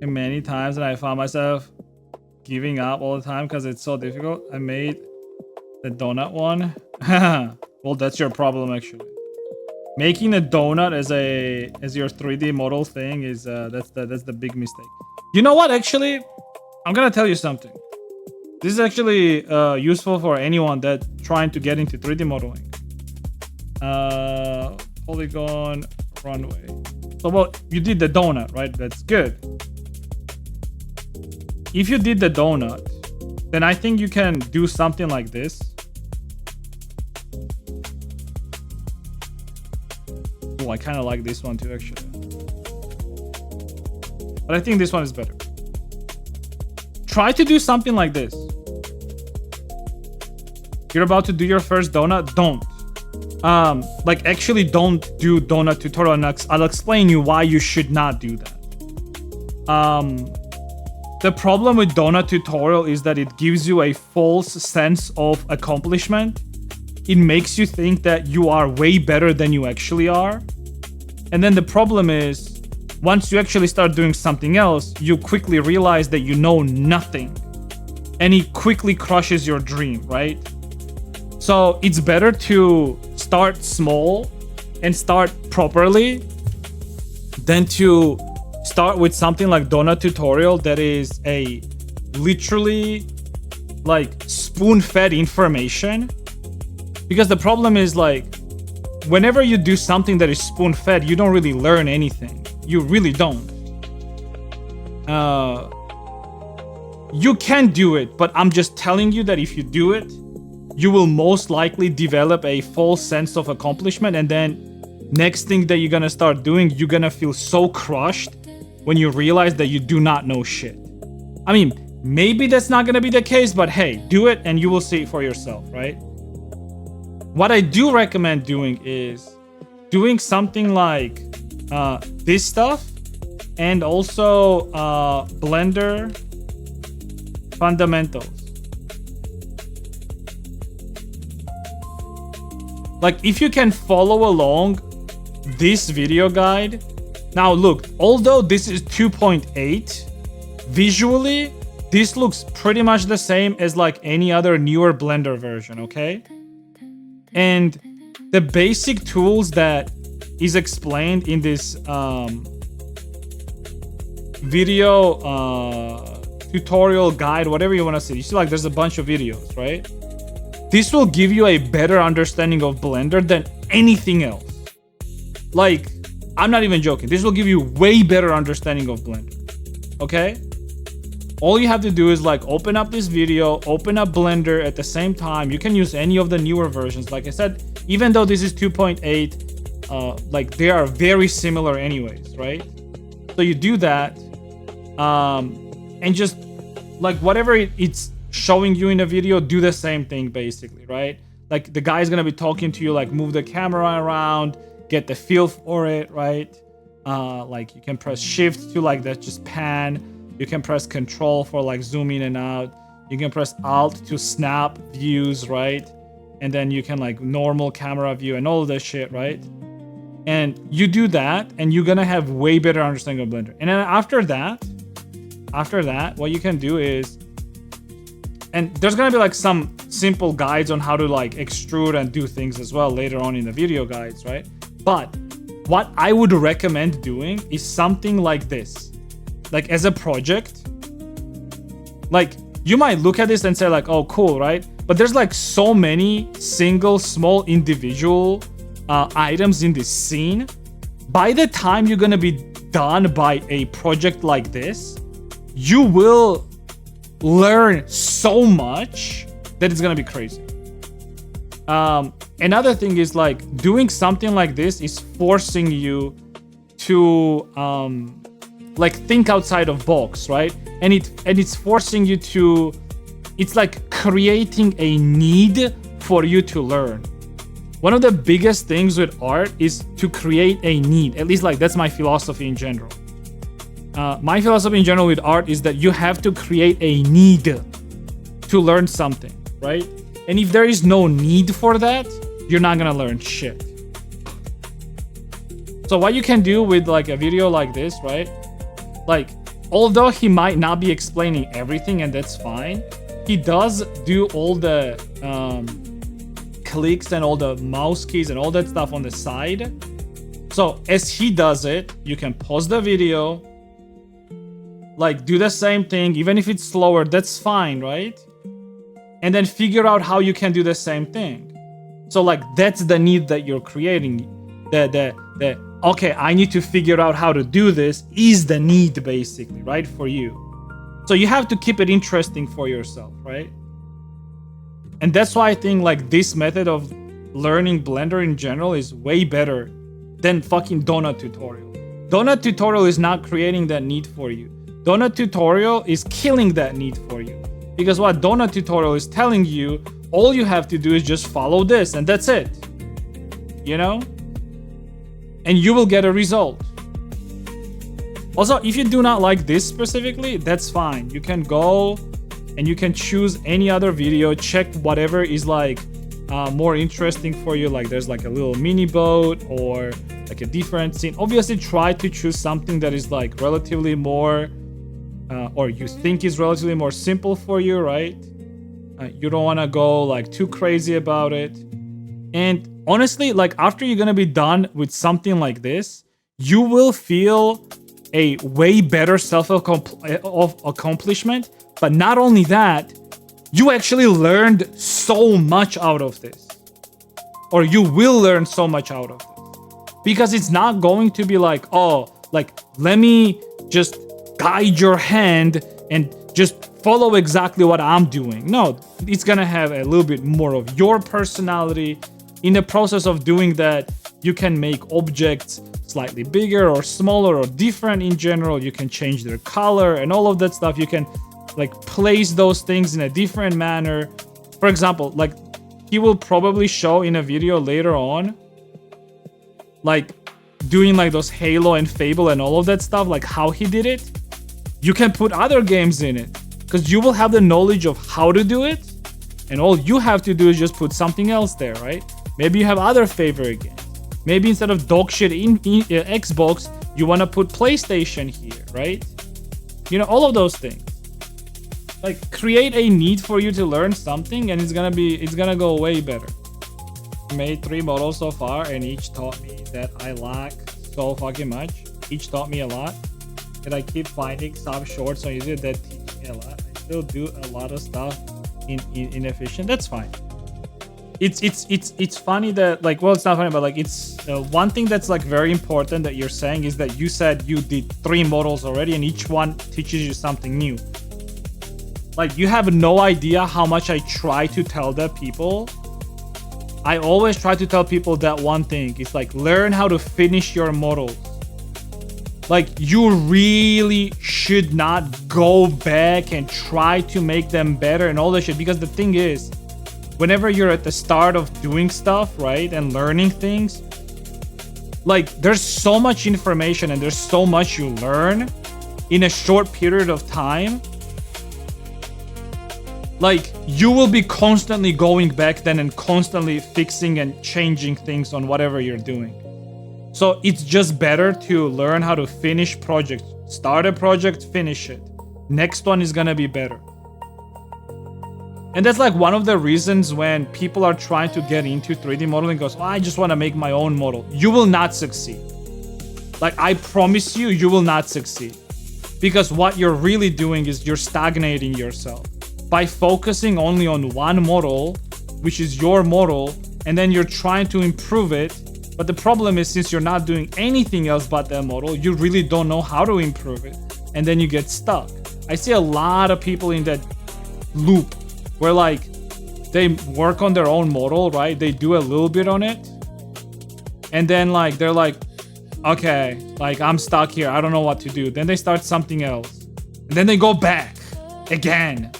many times and I found myself giving up all the time because it's so difficult. I made the donut one. Well, that's your problem actually. Making a donut as your 3D model thing is that's the big mistake. You know what? Actually, I'm gonna tell you something. This is actually useful for anyone that trying to get into 3D modeling. Polygon runway. So, well, you did the donut, right? That's good. If you did the donut, then I think you can do something like this. Oh, I kind of like this one too, actually. But I think this one is better. Try to do something like this. You're about to do your first donut, don't. Like actually don't do donut tutorial, and I'll explain you why you should not do that. The problem with donut tutorial is that it gives you a false sense of accomplishment. It makes you think that you are way better than you actually are. And then the problem is, once you actually start doing something else, you quickly realize that you know nothing. And it quickly crushes your dream, right? So it's better to start small and start properly than to start with something like donut tutorial that is a literally like spoon-fed information. Because the problem is, like, whenever you do something that is spoon-fed, you don't really learn anything. You really don't. You can do it, but I'm just telling you that if you do it, you will most likely develop a false sense of accomplishment, and then next thing that you're gonna start doing, you're gonna feel so crushed when you realize that you do not know shit. I mean, maybe that's not gonna be the case, but hey, do it and you will see it for yourself, right? What I do recommend doing is doing something like this stuff, and also Blender fundamentals. Like, if you can follow along this video guide. Now look, although this is 2.8, visually this looks pretty much the same as like any other newer Blender version, okay? And the basic tools that is explained in this video tutorial guide, whatever you want to say. You see, like, there's a bunch of videos, right? This will give you a better understanding of Blender than anything else. Like, I'm not even joking. This will give you way better understanding of Blender. Okay? All you have to do is like open up this video, open up Blender at the same time. You can use any of the newer versions. Like I said, even though this is 2.8, like they are very similar anyways, right? So you do that, and just like whatever it's showing you in a video, do the same thing basically, right? Like the guy's gonna be talking to you, like move the camera around, get the feel for it, right? Like you can press shift to like that, just pan. You can press control for like zoom in and out. You can press alt to snap views, right? And then you can like normal camera view and all of this shit, right? And you do that and you're gonna have way better understanding of Blender. And then after that, what you can do is, and there's gonna be like some simple guides on how to like extrude and do things as well later on in the video guides, right? But what I would recommend doing is something like this. Like as a project, like you might look at this and say like, oh, cool, right? But there's like so many single, small, individual items in this scene. By the time you're gonna be done by a project like this, you will learn so much that it's gonna be crazy. Another thing is like doing something like this is forcing you to like think outside of box, right? And it's forcing you to, it's like creating a need for you to learn. One of the biggest things with art is to create a need. At least like that's my philosophy in general. My philosophy in general with art is that you have to create a need to learn something, right? And if there is no need for that, you're not gonna learn shit. So what you can do with like a video like this, right? Like although he might not be explaining everything, and that's fine, he does do all the clicks and all the mouse keys and all that stuff on the side. So as he does it, you can pause the video, like do the same thing, even if it's slower, that's fine, right? And then figure out how you can do the same thing. So like that's the need that you're creating. The okay, I need to figure out how to do this is the need basically, right, for you. So you have to keep it interesting for yourself, right? And that's why I think like this method of learning Blender in general is way better than fucking donut tutorial. Donut tutorial is not creating that need for you. Donut tutorial is killing that need for you. Because what donut tutorial is telling you, all you have to do is just follow this and that's it. You know? And you will get a result. Also, if you do not like this specifically, that's fine. You can go and you can choose any other video, check whatever is like more interesting for you. Like there's like a little mini boat or like a different scene. Obviously try to choose something that is like relatively more or you think is relatively more simple for you, right? You don't want to go like too crazy about it. And honestly, like after you're gonna be done with something like this, you will feel a way better self-accomplishment. But not only that, you actually learned so much out of this. Or you will learn so much out of it. Because it's not going to be like, oh, like, let me just guide your hand and just follow exactly what I'm doing. No, it's gonna have a little bit more of your personality. In the process of doing that, you can make objects slightly bigger or smaller or different in general. You can change their color and all of that stuff. You can like place those things in a different manner. For example, like he will probably show in a video later on, like doing like those Halo and Fable and all of that stuff, like how he did it. You can put other games in it because you will have the knowledge of how to do it. And all you have to do is just put something else there, right? Maybe you have other favorite games. Maybe instead of dog shit in Xbox, you want to put PlayStation here, right? You know, all of those things. Like create a need for you to learn something and it's gonna go way better. I made 3 models so far and each taught me that I lack so fucking much. Each taught me a lot. And I keep finding some shorts on YouTube that teach me a lot. I still do a lot of stuff inefficient. That's fine. It's funny that like, well, it's not funny, but like it's one thing that's like very important that you're saying is that you said you did 3 models already and each one teaches you something new. Like you have no idea how much I try to tell that people. I always try to tell people that one thing. It's like learn how to finish your models. Like you really should not go back and try to make them better and all that shit, because the thing is, whenever you're at the start of doing stuff, right, and learning things, like there's so much information and there's so much you learn in a short period of time. Like you will be constantly going back then and constantly fixing and changing things on whatever you're doing. So it's just better to learn how to finish projects. Start a project, finish it. Next one is gonna be better. And that's like one of the reasons when people are trying to get into 3D modeling goes, oh, I just want to make my own model. You will not succeed. Like I promise you, you will not succeed. Because what you're really doing is you're stagnating yourself. By focusing only on one model, which is your model, and then you're trying to improve it. But the problem is, since you're not doing anything else but that model, you really don't know how to improve it. And then you get stuck. I see a lot of people in that loop where like they work on their own model, right? They do a little bit on it. And then like they're like, okay, like I'm stuck here. I don't know what to do. Then they start something else. And then they go back again.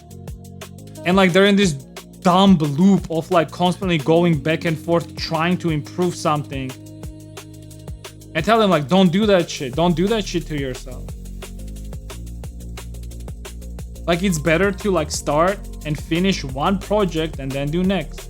And like they're in this dumb loop of like constantly going back and forth trying to improve something. And tell them like, don't do that shit. Don't do that shit to yourself. Like it's better to like start and finish one project and then do next.